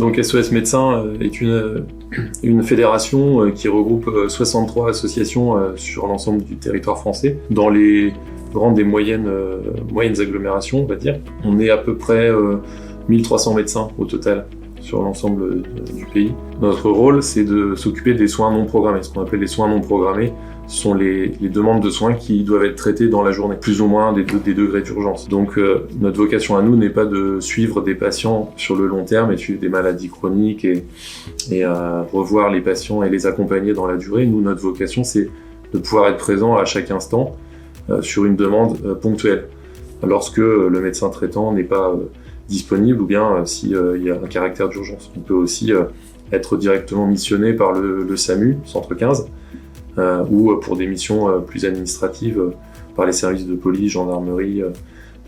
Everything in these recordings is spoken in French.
Donc SOS Médecins est une fédération qui regroupe 63 associations sur l'ensemble du territoire français, dans les grandes et moyennes agglomérations, on va dire. On est à peu près 1300 médecins au total sur l'ensemble du pays. Notre rôle, c'est de s'occuper des soins non programmés. Ce qu'on appelle les soins non programmés, ce sont les demandes de soins qui doivent être traitées dans la journée, plus ou moins des degrés d'urgence. Donc notre vocation à nous n'est pas de suivre des patients sur le long terme et de suivre des maladies chroniques et revoir les patients et les accompagner dans la durée. Nous, notre vocation, c'est de pouvoir être présent à chaque instant sur une demande ponctuelle. Lorsque le médecin traitant n'est pas disponible ou bien s'il y a un caractère d'urgence. On peut aussi être directement missionné par le SAMU, Centre 15, ou pour des missions plus administratives par les services de police, gendarmerie.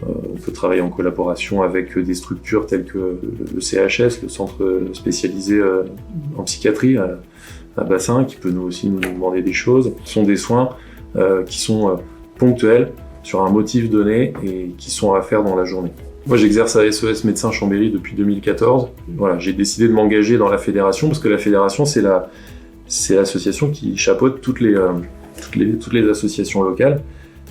On peut travailler en collaboration avec des structures telles que le CHS, le centre spécialisé en psychiatrie à Bassin, qui peut nous demander des choses. Ce sont des soins qui sont ponctuels sur un motif donné et qui sont à faire dans la journée. Moi, j'exerce à SOS Médecins Chambéry depuis 2014. Voilà, j'ai décidé de m'engager dans la fédération parce que la fédération, c'est l'association qui chapeaute toutes les associations locales.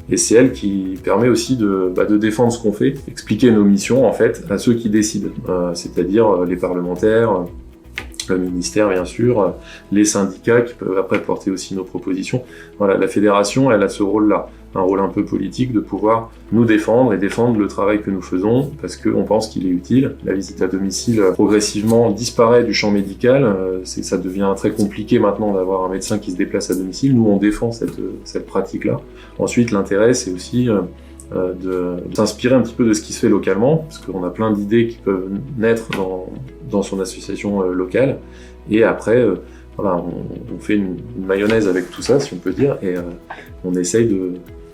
Et c'est elle qui permet aussi de défendre ce qu'on fait, expliquer nos missions en fait à ceux qui décident, c'est-à-dire les parlementaires, le ministère bien sûr, les syndicats qui peuvent après porter aussi nos propositions. Voilà, la fédération, elle a ce rôle-là, un rôle un peu politique de pouvoir nous défendre et défendre le travail que nous faisons parce qu'on pense qu'il est utile. La visite à domicile progressivement disparaît du champ médical, ça devient très compliqué maintenant d'avoir un médecin qui se déplace à domicile. Nous, on défend cette pratique-là. Ensuite, l'intérêt, c'est aussi de s'inspirer un petit peu de ce qui se fait localement, parce qu'on a plein d'idées qui peuvent naître dans son association locale, et après, voilà, on fait une mayonnaise avec tout ça, si on peut dire, et on essaye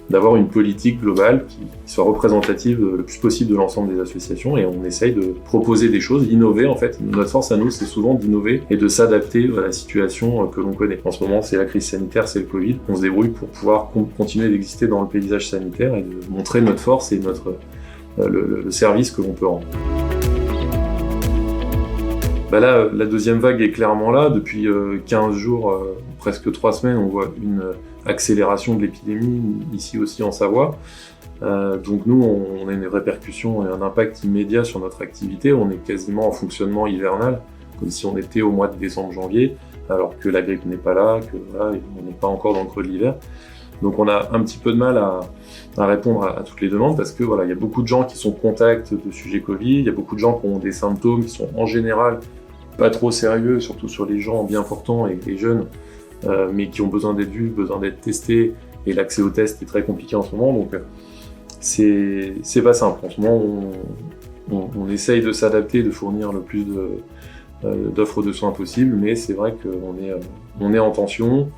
d'avoir une politique globale qui soit représentative le plus possible de l'ensemble des associations, et on essaye de proposer des choses, d'innover en fait. Notre force à nous, c'est souvent d'innover et de s'adapter à la situation que l'on connaît. En ce moment, c'est la crise sanitaire, c'est le Covid. On se débrouille pour pouvoir continuer d'exister dans le paysage sanitaire et de montrer notre force et le service que l'on peut rendre. Là, la deuxième vague est clairement là. Depuis 15 jours, presque 3 semaines, on voit une accélération de l'épidémie, ici aussi en Savoie. Donc nous, on a une répercussion et un impact immédiat sur notre activité. On est quasiment en fonctionnement hivernal, comme si on était au mois de décembre-janvier, alors que la grippe n'est pas là, on n'est pas encore dans le creux de l'hiver. Donc on a un petit peu de mal à répondre à toutes les demandes parce que voilà, il y a beaucoup de gens qui sont contacts de sujets Covid, il y a beaucoup de gens qui ont des symptômes qui sont en général pas trop sérieux, surtout sur les gens bien portants et jeunes, mais qui ont besoin d'être vus, besoin d'être testés, et l'accès aux tests est très compliqué en ce moment, donc c'est pas simple. En ce moment, on essaye de s'adapter, de fournir le plus d'offres de soins possible, mais c'est vrai qu'on est en tension.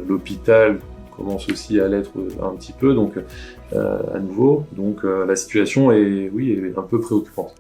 L'hôpital commence aussi à l'être un petit peu, donc à nouveau. Donc la situation est un peu préoccupante.